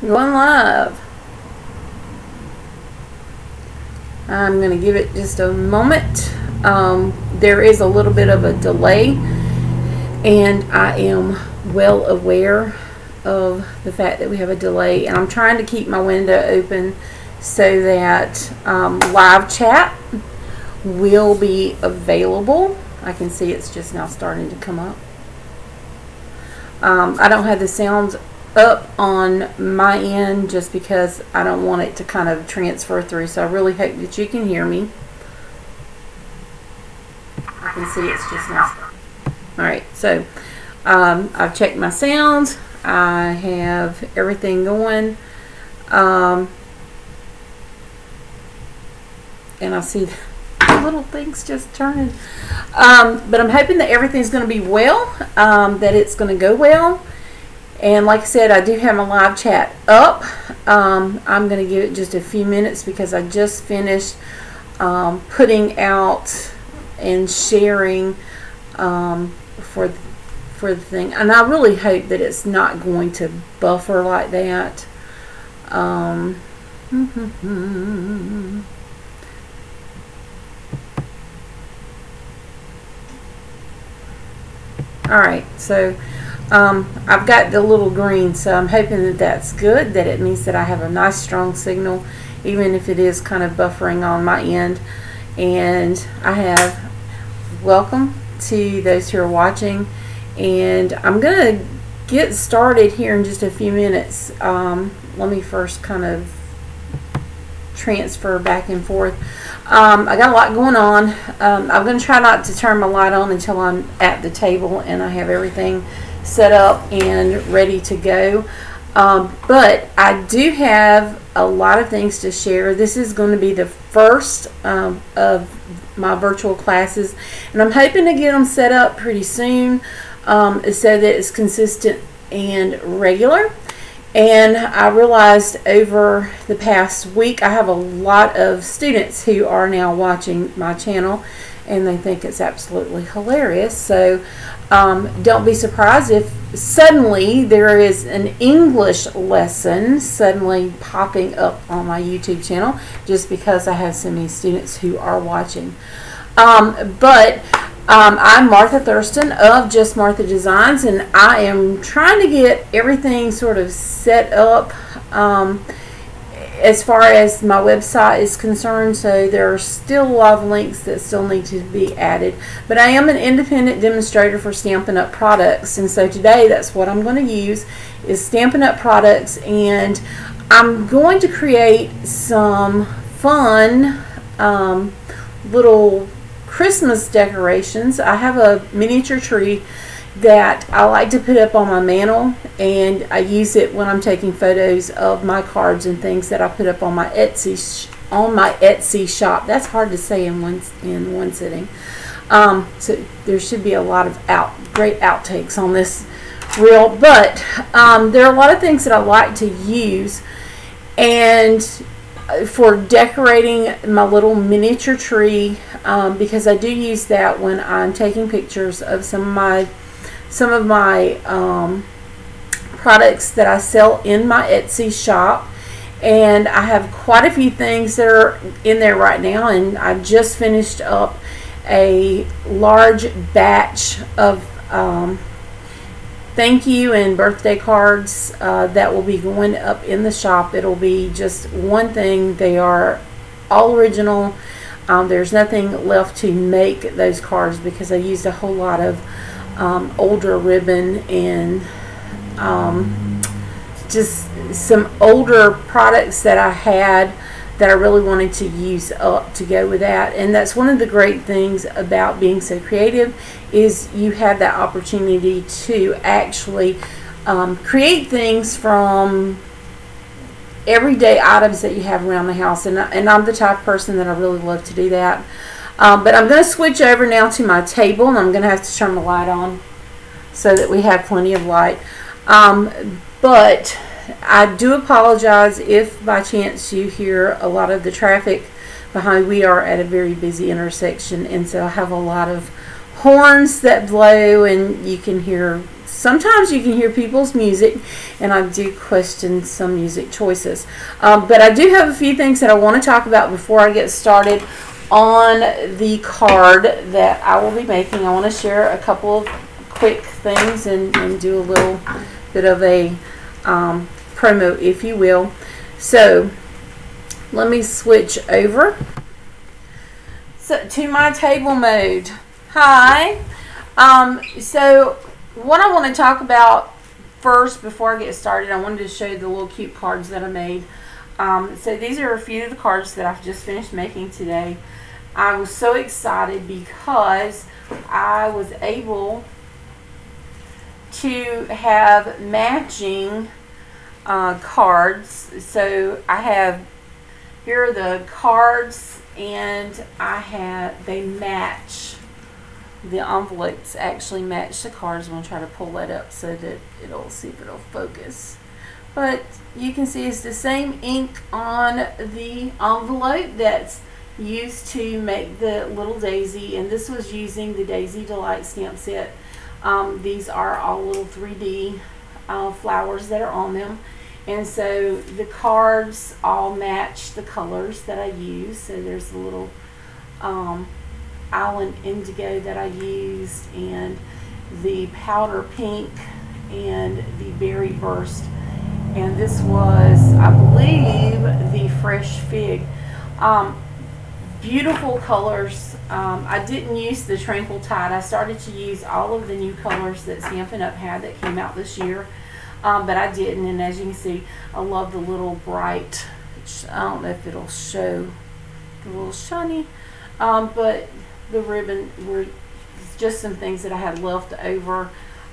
Going live. I'm going to give it just a moment. There is a little bit of a delay, and I am well aware of the fact that we have a delay, and I'm trying to keep my window open so that live chat will be available. I can see it's just now starting to come up. I don't have the sounds up on my end just because I don't want it to kind of transfer through, so I really hope that you can hear me. I can see it's just now. Alright, so I've checked my sounds. I have everything going, and I see the little things just turning, but I'm hoping that everything's going to be well, that it's going to go well. And like I said, I do have my live chat up. I'm going to give it just a few minutes because I just finished putting out and sharing for the thing, and I really hope that it's not going to buffer like that. Alright, so I've got the little green, so I'm hoping that that's good, that it means that I have a nice strong signal, even if it is kind of buffering on my end. And I have welcome to those who are watching, and I'm going to get started here in just a few minutes. Let me first kind of transfer back and forth. I got a lot going on. I'm going to try not to turn my light on until I'm at the table and I have everything set up and ready to go. But I do have a lot of things to share. This is going to be the first of my virtual classes, and I'm hoping to get them set up pretty soon, so that it's consistent and regular. And I realized over the past week I have a lot of students who are now watching my channel, and they think it's absolutely hilarious. So don't be surprised if suddenly there is an English lesson suddenly popping up on my YouTube channel, just because I have so many students who are watching. I'm Martha Thurston of Just Martha Designs, and I am trying to get everything sort of set up as far as my website is concerned. So there are still a lot of links that still need to be added, but I am an independent demonstrator for Stampin' Up! Products, and so today that's what I'm going to use, is Stampin' Up! Products. And I'm going to create some fun little Christmas decorations. I have a miniature tree that I like to put up on my mantle, and I use it when I'm taking photos of my cards and things that I put up on my Etsy shop. That's hard to say in one sitting. So there should be a lot of great outtakes on this reel, but there are a lot of things that I like to use, and for decorating my little miniature tree, because I do use that when I'm taking pictures of some of my products that I sell in my Etsy shop. And I have quite a few things that are in there right now, and I just finished up a large batch of thank you and birthday cards that will be going up in the shop. It'll be just one thing. They are all original. There's nothing left to make those cards because I used a whole lot of older ribbon and just some older products that I had that I really wanted to use up to go with that. And that's one of the great things about being so creative, is you have that opportunity to actually create things from everyday items that you have around the house. And I'm the type of person that I really love to do that. But I'm going to switch over now to my table, and I'm going to have to turn the light on so that we have plenty of light. But I do apologize if by chance you hear a lot of the traffic behind. We are at a very busy intersection, and so I have a lot of horns that blow, and you can hear, sometimes you can hear people's music, and I do question some music choices. But I do have a few things that I want to talk about before I get started on the card that I will be making. I want to share a couple of quick things and do a little bit of a promo, if you will. So let me switch over to my table mode. Hi. So what I want to talk about first before I get started, I wanted to show you the little cute cards that I made. So these are a few of the cards that I've just finished making today. I was so excited because I was able to have matching cards. So I have, here are the cards, and they match. The envelopes actually match the cards. I'm going to try to pull that up so that it'll see if it'll focus. But you can see it's the same ink on the envelope that's used to make the little daisy, and this was using the Daisy Delight stamp set. These are all little 3D flowers that are on them, and so the cards all match the colors that I use. So there's a little Island Indigo that I used, and the Powder Pink, and the Berry Burst, and this was, I believe, the Fresh Fig. Beautiful colors. I didn't use the Tranquil Tide. I started to use all of the new colors that Stampin' Up! Had that came out this year, but I didn't, and as you can see, I love the little bright, I don't know if it'll show, the little shiny, but the ribbon were just some things that I had left over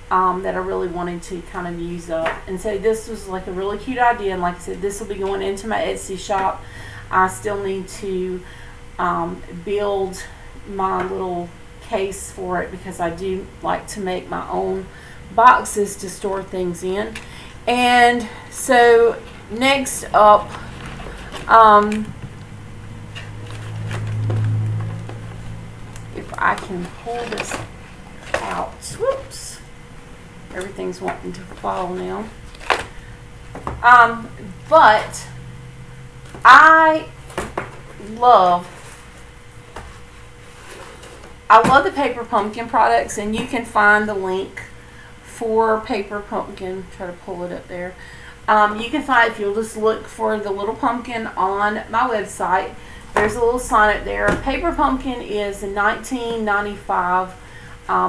that I really wanted to kind of use up. And so this was like a really cute idea, and like I said, this will be going into my Etsy shop. I still need to build my little case for it, because I do like to make my own boxes to store things in. And so next up, if I can pull this out, whoops, everything's wanting to fall now. But I love the Paper Pumpkin products, and you can find the link for Paper Pumpkin. Try to pull it up there. You can find, if you'll just look for the little pumpkin on my website, there's a little sign up there. Paper Pumpkin is $19.95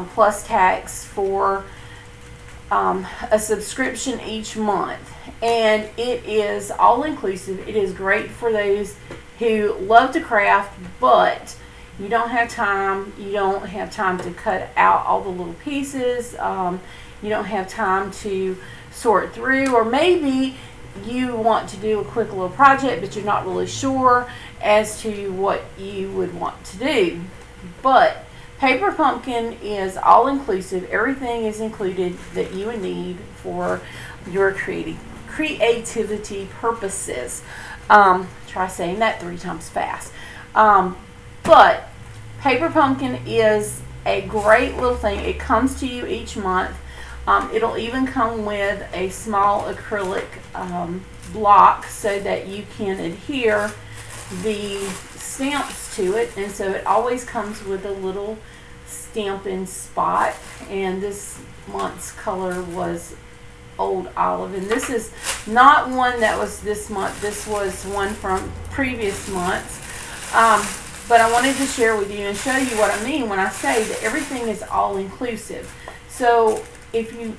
plus tax for a subscription each month, and it is all inclusive. It is great for those who love to craft, but you don't have time. You don't have time to cut out all the little pieces. You don't have time to sort through, or maybe you want to do a quick little project, but you're not really sure as to what you would want to do. But Paper Pumpkin is all inclusive. Everything is included that you would need for your creativity purposes. Try saying that 3 times fast. But Paper Pumpkin is a great little thing. It comes to you each month. It'll even come with a small acrylic block so that you can adhere the stamps to it, and so it always comes with a little stamping spot. And this month's color was Old Olive, and this is not one that was this month. This was one from previous months, but I wanted to share with you and show you what I mean when I say that everything is all inclusive. So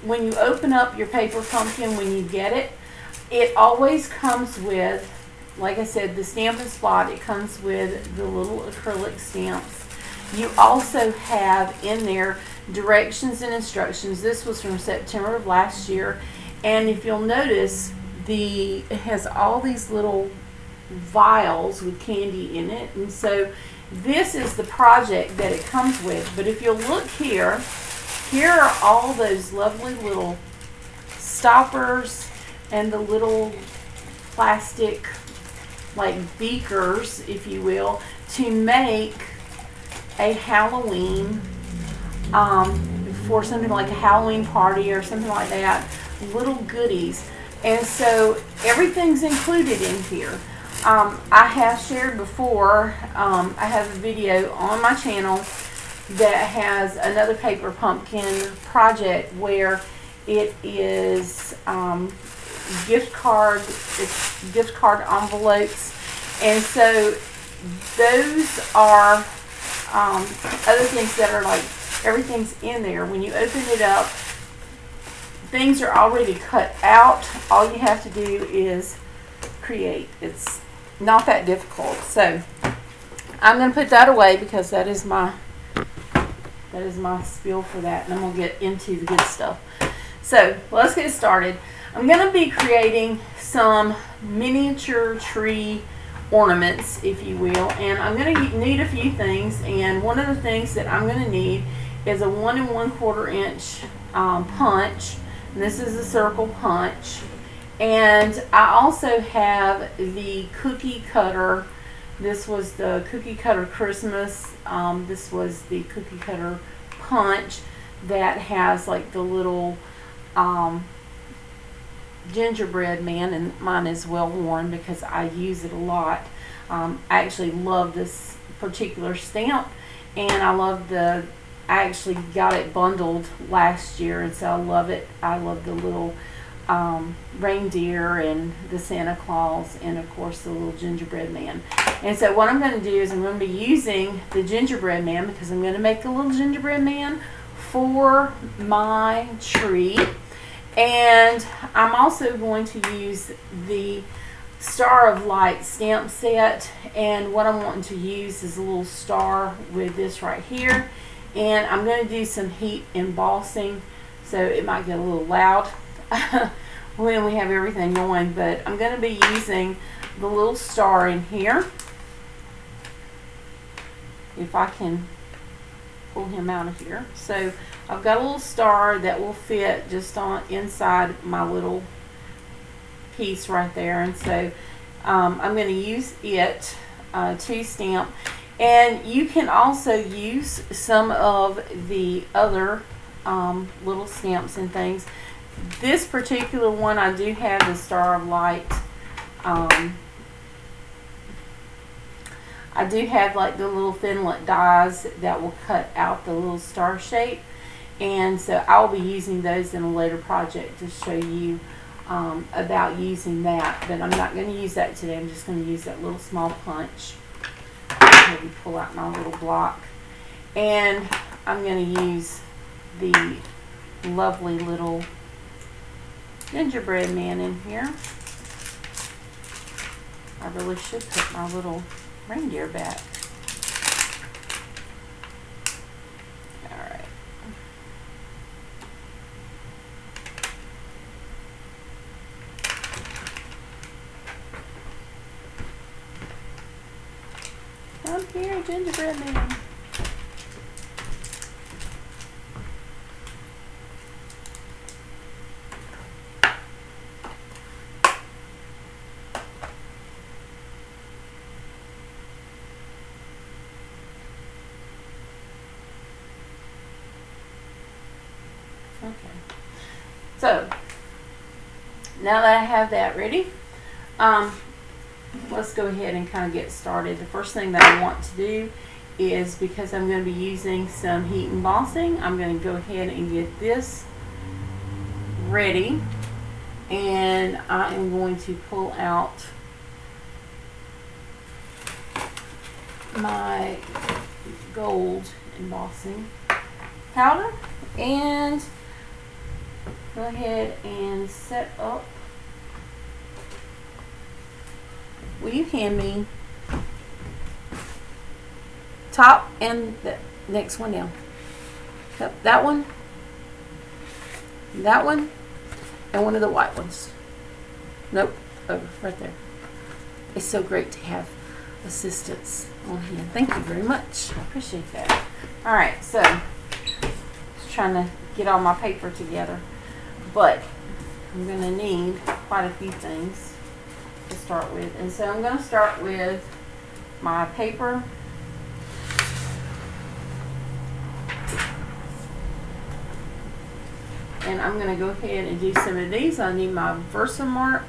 when you open up your Paper Pumpkin, when you get it, it always comes with, like I said, the Stampin' Spot. It comes with the little acrylic stamps. You also have in there directions and instructions. This was from September of last year, and if you'll notice, it has all these little vials with candy in it, and so this is the project that it comes with. But if you'll look here, here are all those lovely little stoppers and the little plastic like beakers, if you will, to make a Halloween for something like a Halloween party or something like that, little goodies. And so everything's included in here. I have shared before, I have a video on my channel that has another paper pumpkin project where it is gift card envelopes, and so those are other things that are like everything's in there. When you open it up, things are already cut out. All you have to do is create. It's not that difficult. So I'm going to put that away because that is my spiel for that, and I'm going to get into the good stuff. So let's get started. I'm going to be creating some miniature tree ornaments, if you will, and I'm going to need a few things, and one of the things that I'm going to need is a 1 1/4 inch punch. And this is a circle punch, and I also have the cookie cutter. This was the cookie cutter Christmas. This was the cookie cutter punch that has like the little gingerbread man, and mine is well worn because I use it a lot. I actually love this particular stamp, and I actually got it bundled last year, and so I love it. I love the little reindeer and the Santa Claus, and of course the little gingerbread man. And so what I'm going to do is I'm going to be using the gingerbread man because I'm going to make a little gingerbread man for my tree. And I'm also going to use the Star of Light stamp set, and what I'm wanting to use is a little star with this right here. And I'm going to do some heat embossing, so it might get a little loud when we have everything going, but I'm going to be using the little star in here. If I can pull him out of here. So I've got a little star that will fit just on inside my little piece right there, and so I'm going to use it to stamp. And you can also use some of the other little stamps and things. This particular one, I do have the Star of Light. I do have like the little thinlet dies that will cut out the little star shape, and so I'll be using those in a later project to show you about using that. But I'm not going to use that today. I'm just going to use that little small punch. Maybe pull out my little block, and I'm going to use the lovely little gingerbread man in here. I really should put my little reindeer back. Alright. Come here, gingerbread man. Okay, so now that I have that ready, let's go ahead and kind of get started. The first thing that I want to do is, because I'm going to be using some heat embossing, I'm going to go ahead and get this ready, and I am going to pull out my gold embossing powder and go ahead and set up. Will you hand me top and the next one down? Yep, that one, and one of the white ones. Nope, over right there. It's so great to have assistance on hand. Thank you very much. I appreciate that. All right, so just trying to get all my paper together, but I'm going to need quite a few things to start with. And so I'm going to start with my paper. and I'm going to go ahead and do some of these. I need my Versamark.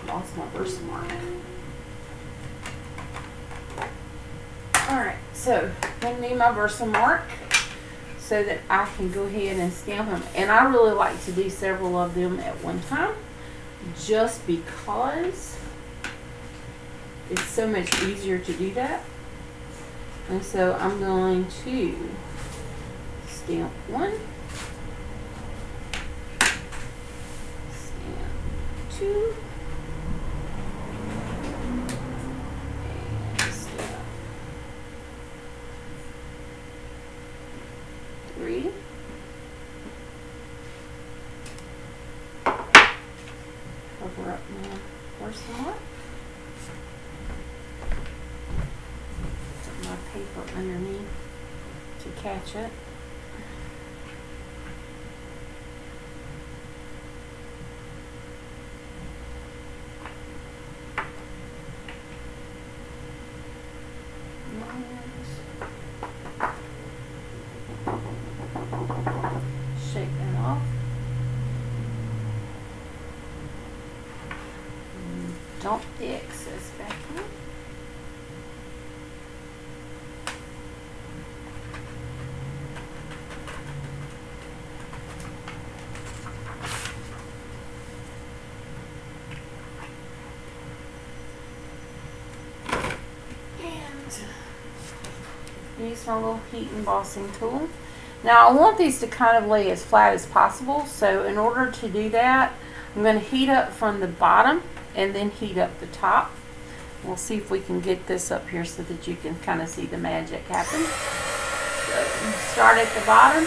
Lost my Versamark. Alright, so I need my Versamark so that I can go ahead and stamp them. And I really like to do several of them at one time, just because it's so much easier to do that. And so I'm going to stamp one, stamp two, and stamp three. Cover up my Versamark. Put my paper underneath to catch it. Shake that off. Dump the excess back in. And use my little heat embossing tool. Now I want these to kind of lay as flat as possible, so in order to do that, I'm going to heat up from the bottom and then heat up the top. We'll see if we can get this up here so that you can kind of see the magic happen. So start at the bottom,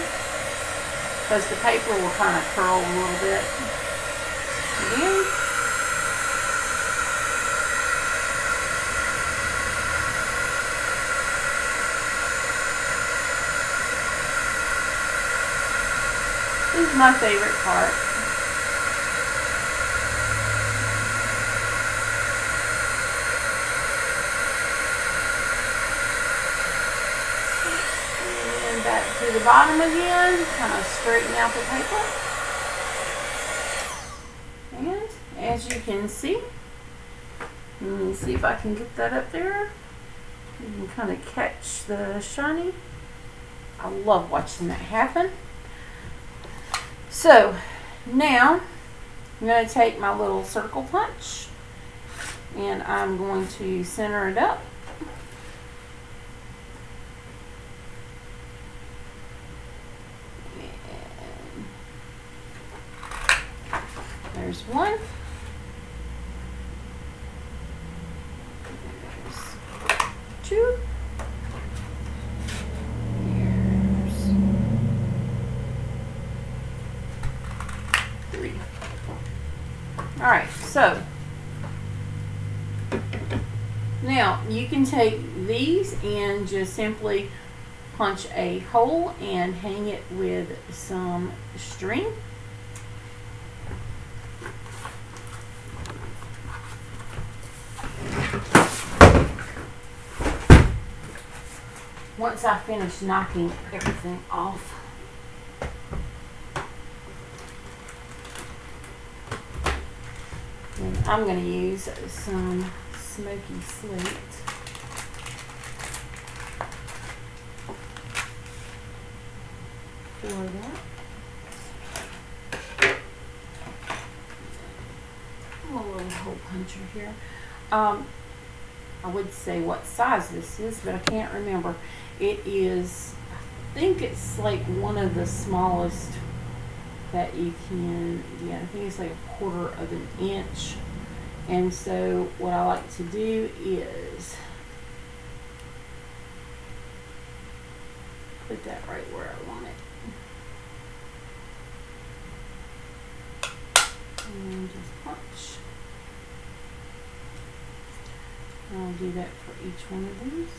because the paper will kind of curl a little bit. Again. This is my favorite part. And back to the bottom again, kind of straighten out the paper. And as you can see, let me see if I can get that up there. You can kind of catch the shiny. I love watching that happen. So now I'm going to take my little circle punch and I'm going to center it up. And there's one. There's two. Alright, so now you can take these and just simply punch a hole and hang it with some string. Once I finish knocking everything off, and I'm going to use some smoky slate. For that. A little hole puncher here. I would say what size this is, but I can't remember. It is, I think it's like one of the smallest that you can get. I think it's like 1/4 of an inch. And so what I like to do is put that right where I want it. And just punch. And I'll do that for each one of these.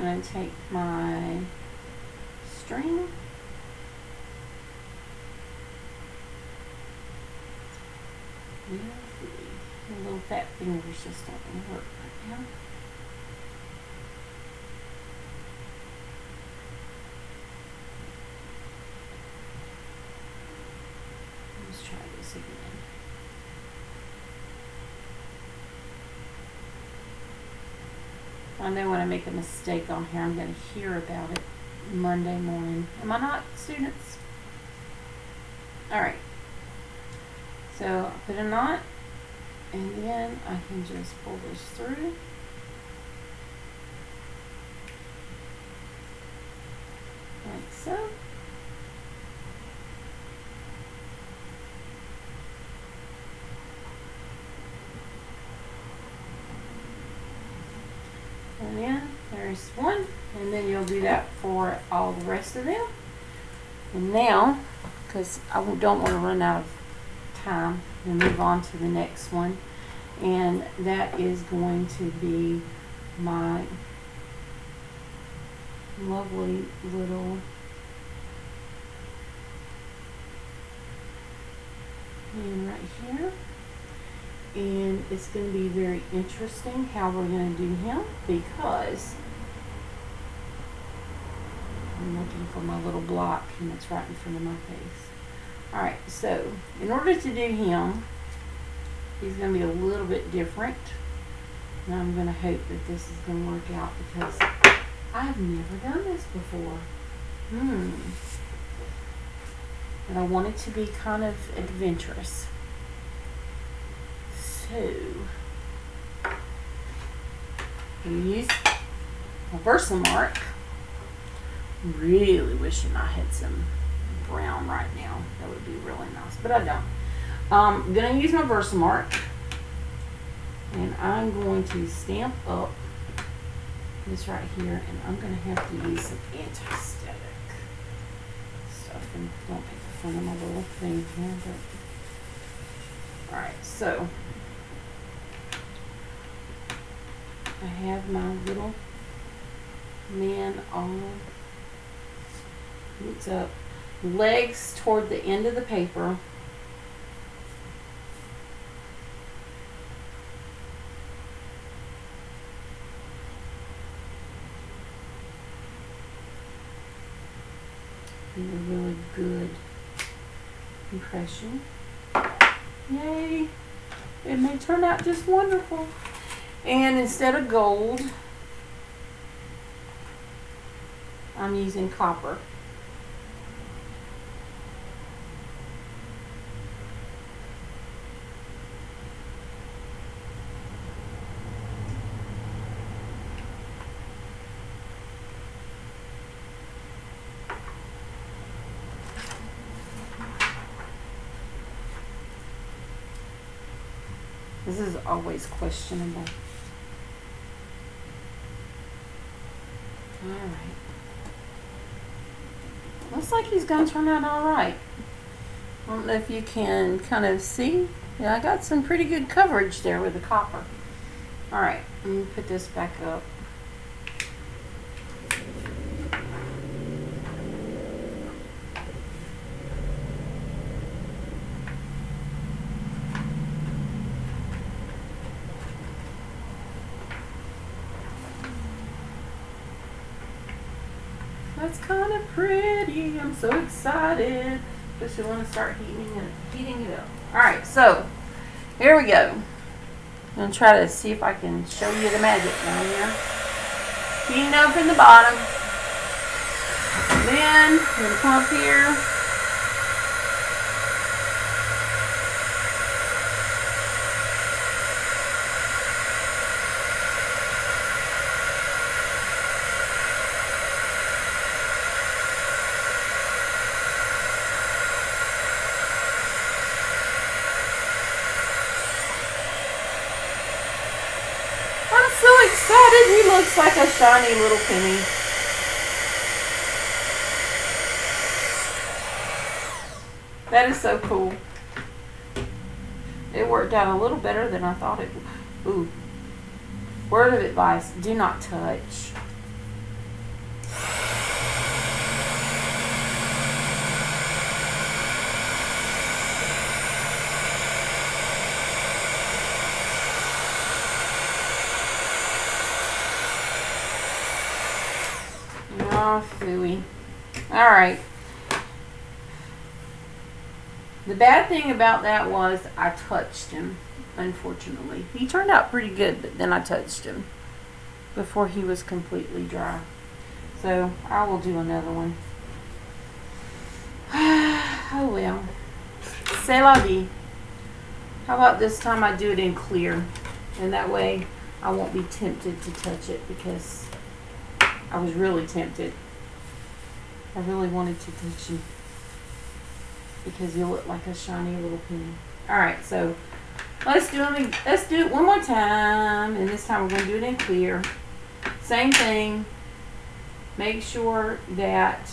going to take my string. The little fat fingers just don't work right now. Let's try this again. I know when I make a mistake on here, I'm going to hear about it Monday morning. Am I not, students? Alright. So I'll put a knot, and then I can just pull this through. Like so. And then there's one, and then you'll do that for all the rest of them. And now, because I don't want to run out of time, we'll move on to the next one, and that is going to be my lovely little man right here. And it's going to be very interesting how we're going to do him, because I'm looking for my little block and it's right in front of my face. Alright, so in order to do him, he's going to be a little bit different. And I'm going to hope that this is going to work out, because I've never done this before. And I want it to be kind of adventurous. So, I'm use a Versamark. Really wishing I had some brown right now. That would be really nice, but I don't. I'm going to use my Versamark, and I'm going to stamp up this right here, and I'm going to have to use some anti-static stuff. And don't make fun of my little thing here, but alright, so I have my little man all hooked up, legs toward the end of the paper. A really good impression. Yay! It may turn out just wonderful. And instead of gold, I'm using copper. This is always questionable. Alright. Looks like he's going to turn out alright. I don't know if you can kind of see. Yeah, I got some pretty good coverage there with the copper. Alright, let me put this back up. That's kind of pretty. I'm so excited. Especially when I start heating it up. Alright, so here we go. I'm going to try to see if I can show you the magic down here. Heating up in the bottom. And then I'm going to come up here. Excited, he looks like a shiny little penny. That is so cool. It worked out a little better than I thought it would. Ooh. Word of advice, do not touch. Oh, phooey. Alright. The bad thing about that was I touched him, unfortunately. He turned out pretty good, but then I touched him before he was completely dry. So I will do another one. Oh well. C'est la vie. How about this time I do it in clear? And that way I won't be tempted to touch it, because I was really tempted. I really wanted to touch him because you look like a shiny little penny. Alright, so let's do it one more time, and this time we're going to do it in clear. Same thing. Make sure that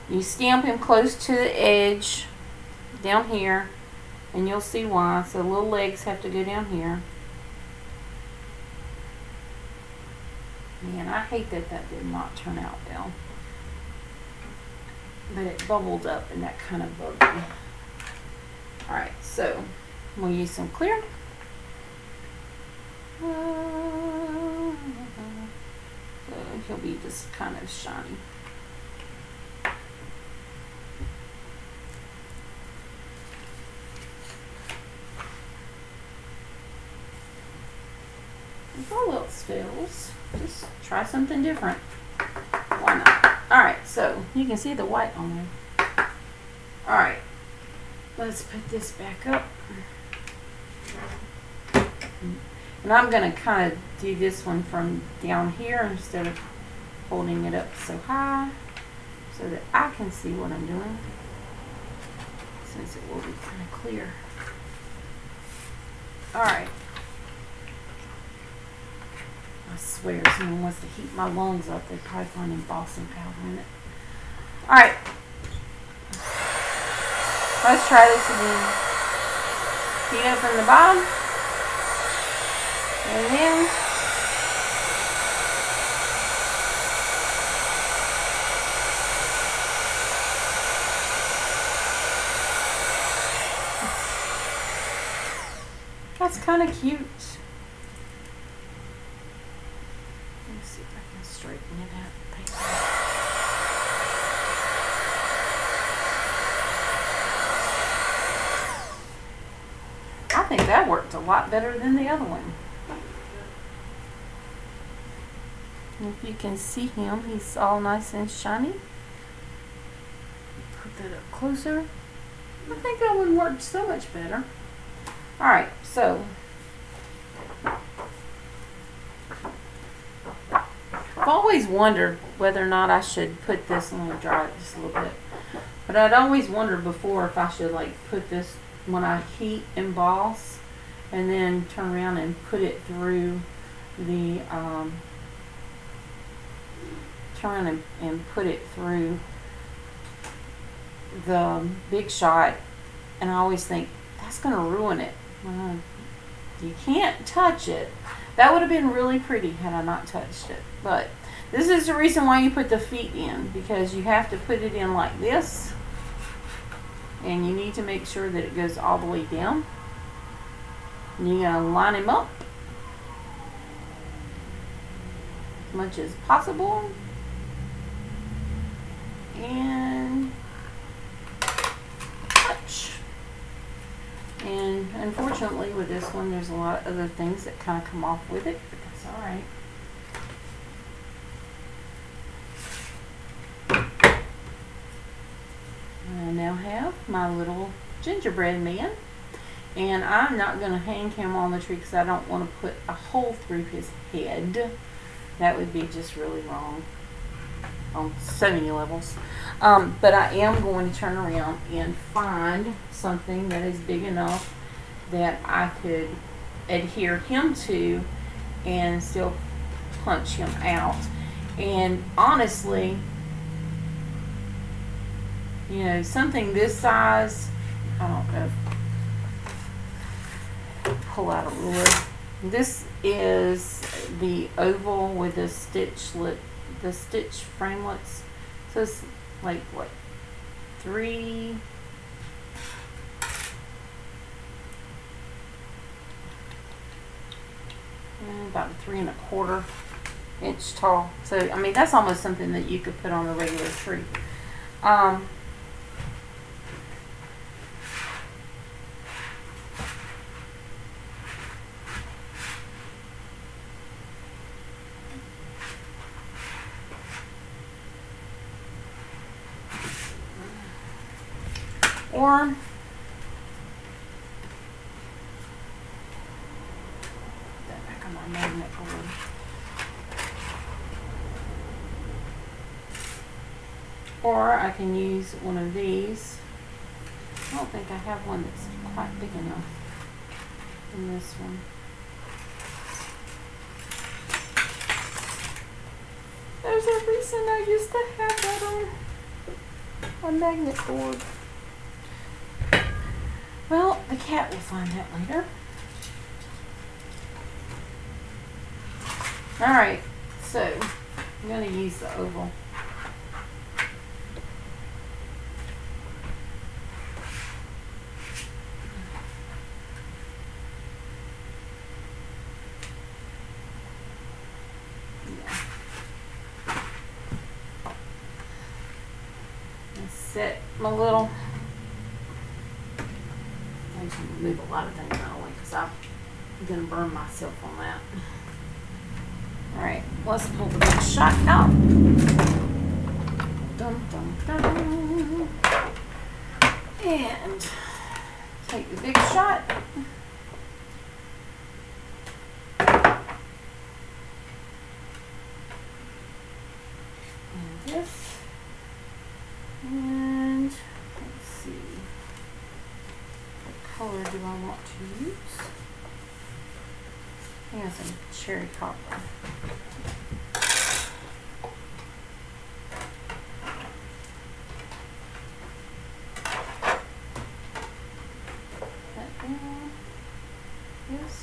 you stamp him close to the edge down here, and you'll see why. So the little legs have to go down here. Man, I hate that did not turn out well. But it bubbled up, and that kind of bugged me. Alright, so we'll use some clear. So he'll be just kind of shiny. If all else fails, just try something different. Why not? Alright, so you can see the white on there. Alright, let's put this back up. And I'm going to kind of do this one from down here instead of holding it up so high, so that I can see what I'm doing, since it will be kind of clear. Alright. I swear, if someone wants to heat my lungs up, they'd probably find embossing powder in it. Alright. Let's try this again. Heat up from the bottom. And then that's kind of cute. Let's see if I can straighten it out. I think that worked a lot better than the other one. If you can see him, he's all nice and shiny. Put that up closer. I think that one worked so much better. Alright, so I've always wondered whether or not I should put this, I'm going to dry it just a little bit, but I'd always wondered before if I should like put this when I heat emboss and then turn around and put it through the and put it through the Big Shot, and I always think that's going to ruin it. You can't touch it. That would have been really pretty had I not touched it, but this is the reason why you put the feet in, because you have to put it in like this, and you need to make sure that it goes all the way down. And you're going to line him up as much as possible. And touch. And unfortunately with this one there's a lot of other things that kind of come off with it, but that's alright. I now have my little gingerbread man, and I'm not going to hang him on the tree because I don't want to put a hole through his head. That would be just really wrong on so many levels. But I am going to turn around and find something that is big enough that I could adhere him to and still punch him out. And honestly, you know, something this size, I don't know, pull out a ruler. This is the oval with the stitch framelets. So it's like what, 3, about 3 1/4. inch tall. So, I mean, that's almost something that you could put on a regular tree. Or that back on my magnet board. Or I can use one of these. I don't think I have one that's quite big enough in this one. There's a reason I used to have that on my magnet board. Well, the cat will find that later. Alright, so I'm going to use the oval. Set my little, I just move a lot of things out of the way because I'm going to burn myself on that. Alright, let's pull the big shot out. Dum, dum, dum. And take the big shot. And this. And let's see, what color do I want to use? I think some cherry copper. That down. Yes.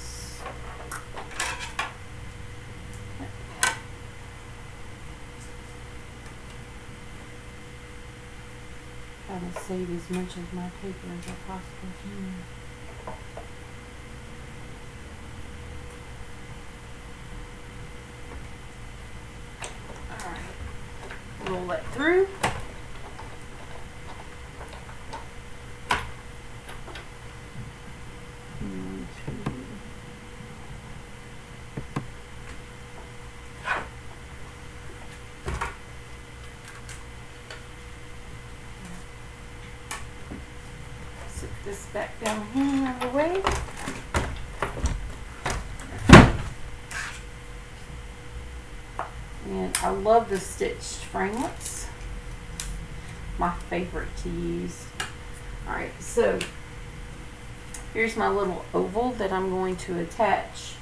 Try to save as much of my paper as I possibly can. Alright, roll that through. Sit this back down here out of the way. And I love the stitched framelits. My favorite to use. Alright, so here's my little oval that I'm going to attach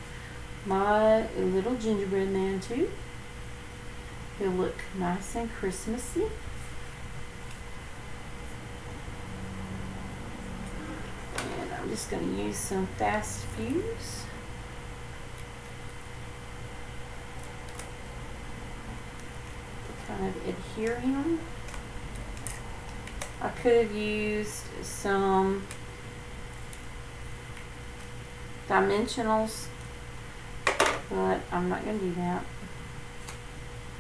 my little gingerbread man to. He'll look nice and Christmassy. And I'm just going to use some fast fuse. To kind of adhere him. I could have used some dimensionals, but I'm not going to do that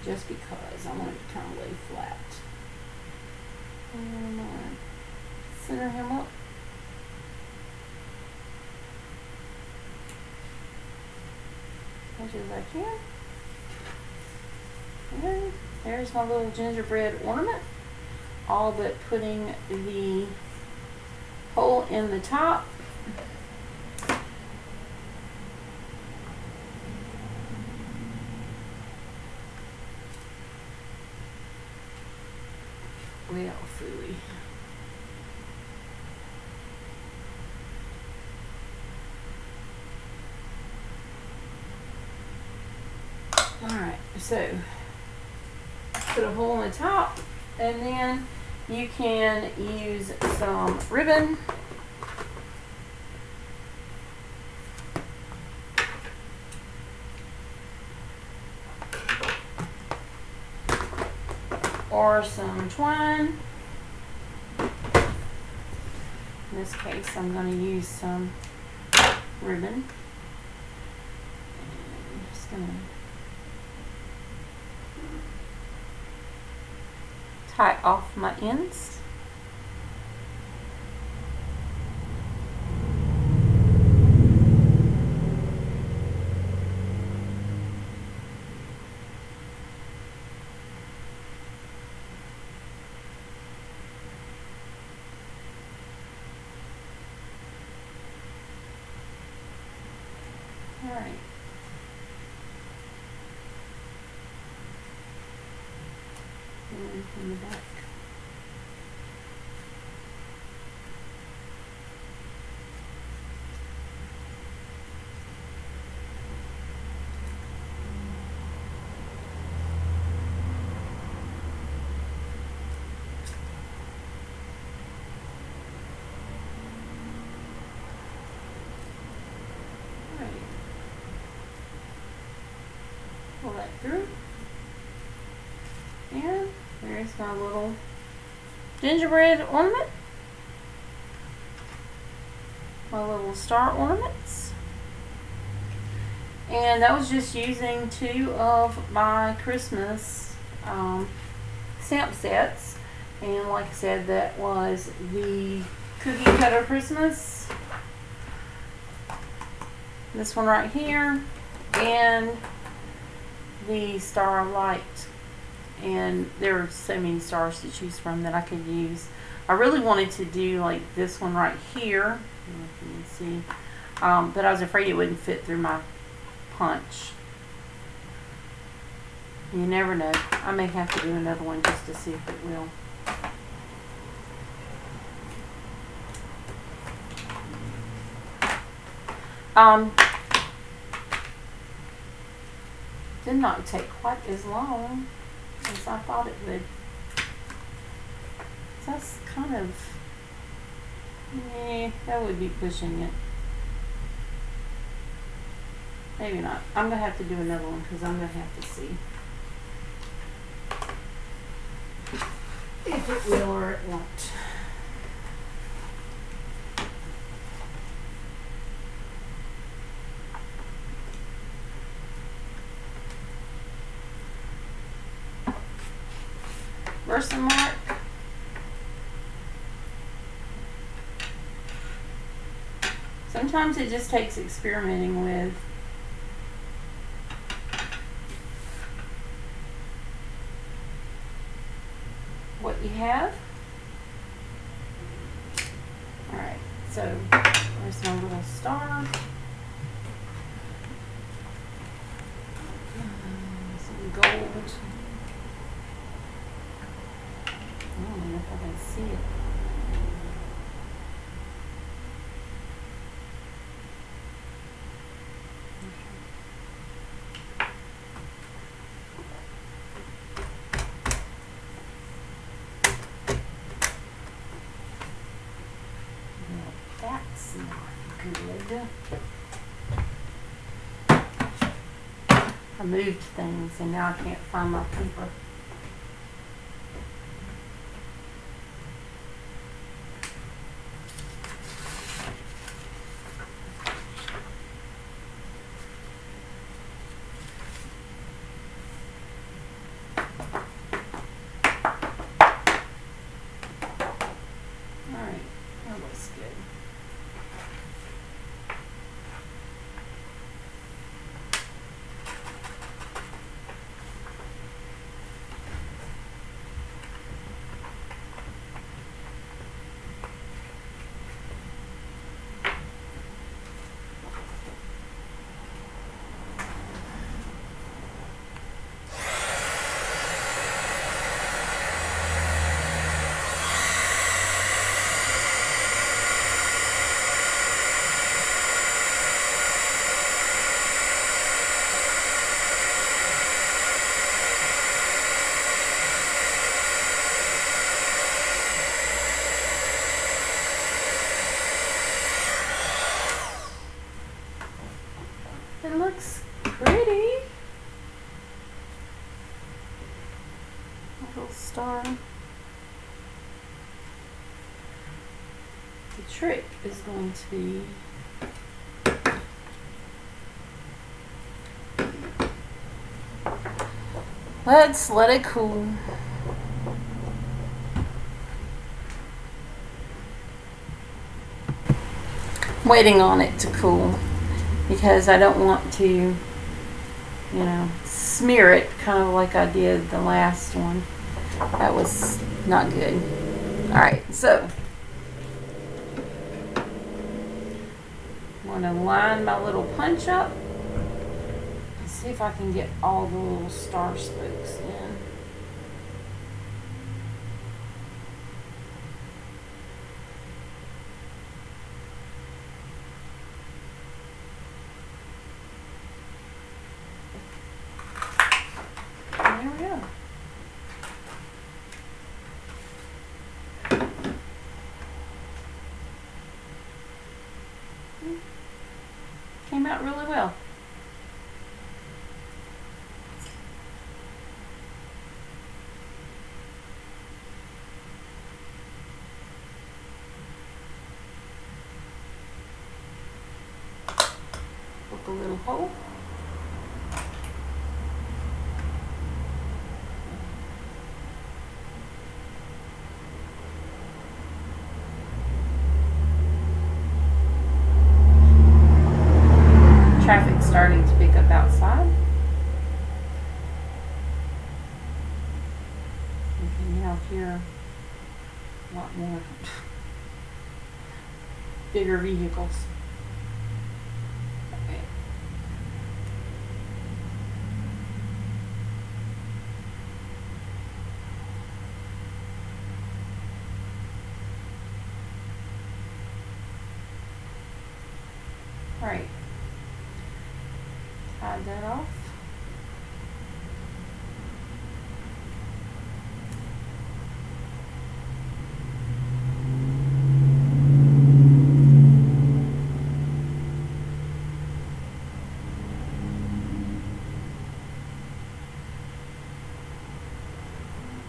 just because I want it to kind of lay flat. And I'm going to center him up. As much as I can. And there's my little gingerbread ornament. All but putting the hole in the top. Well, phooey. Alright, so put a hole in the top, and then you can use some ribbon or some twine. In this case, I'm going to use some ribbon. I'm just going to tack off my ends. All right. And in the back. Pull that through, and there's my little gingerbread ornament, my little star ornaments. And that was just using 2 of my Christmas stamp sets, and like I said, that was the Cookie Cutter Christmas, this one right here, and the Star of Light. And there are so many stars to choose from that I could use. I really wanted to do like this one right here, I don't know if you can see, but I was afraid it wouldn't fit through my punch. You never know. I may have to do another one just to see if it will. Did not take quite as long as I thought it would. So that's kind of, that would be pushing it. Maybe not. I'm going to have to do another one because I'm going to have to see if it will or it won't. Versamark. Sometimes it just takes experimenting with what you have. Alright, so there's my little star. Some gold. I don't know if I can see it. That's not good. I moved things and now I can't find my paper. It looks pretty. A little star. The trick is going to be let's let it cool. waiting on it to cool because I don't want to, you know, smear it kind of like I did the last one. That was not good. Alright, so I'm going to line my little punch up and see if I can get all the little star spokes in. There we go. Came out really well. Poke a little hole. Traffic starting to pick up outside. You can now hear a lot more bigger vehicles. Okay. All right. Tie that off.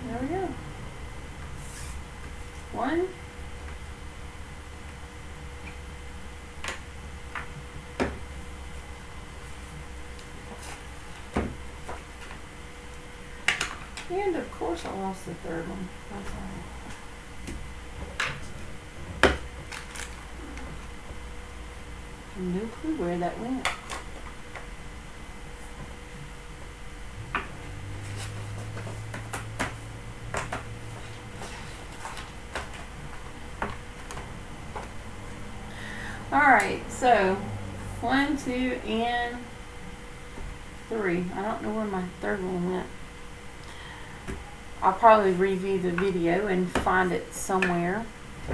There we go. One. And of course I lost the third one. That's all right. No clue where that went. Alright, so 1, 2, and 3. I don't know where my third one went. I'll probably review the video and find it somewhere. I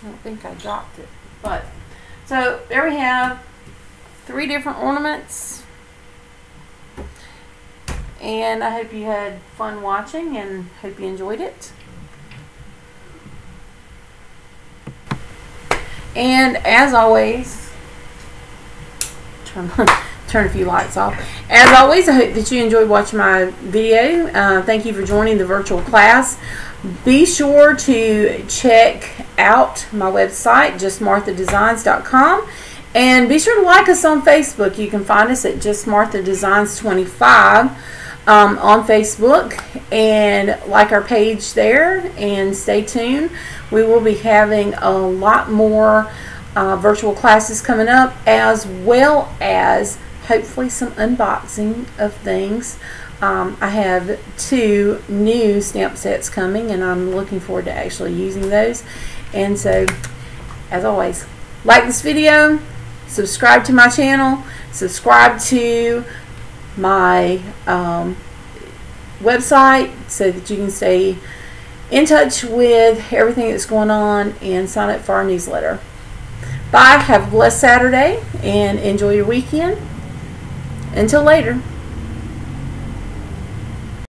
don't think I dropped it. But, so there we have 3 different ornaments. And I hope you had fun watching and hope you enjoyed it. And as always, turn a few lights off. As always, I hope that you enjoyed watching my video. Thank you for joining the virtual class. Be sure to check out my website, justmarthadesigns.com, and be sure to like us on Facebook. You can find us at Just Martha Designs 25 on Facebook, and like our page there, and stay tuned. We will be having a lot more virtual classes coming up, as well as hopefully some unboxing of things. I have 2 new stamp sets coming, and I'm looking forward to actually using those. And so, as always, like this video, subscribe to my channel, subscribe to my website so that you can stay in touch with everything that's going on, and sign up for our newsletter. Bye. Have a blessed Saturday and enjoy your weekend. Until later.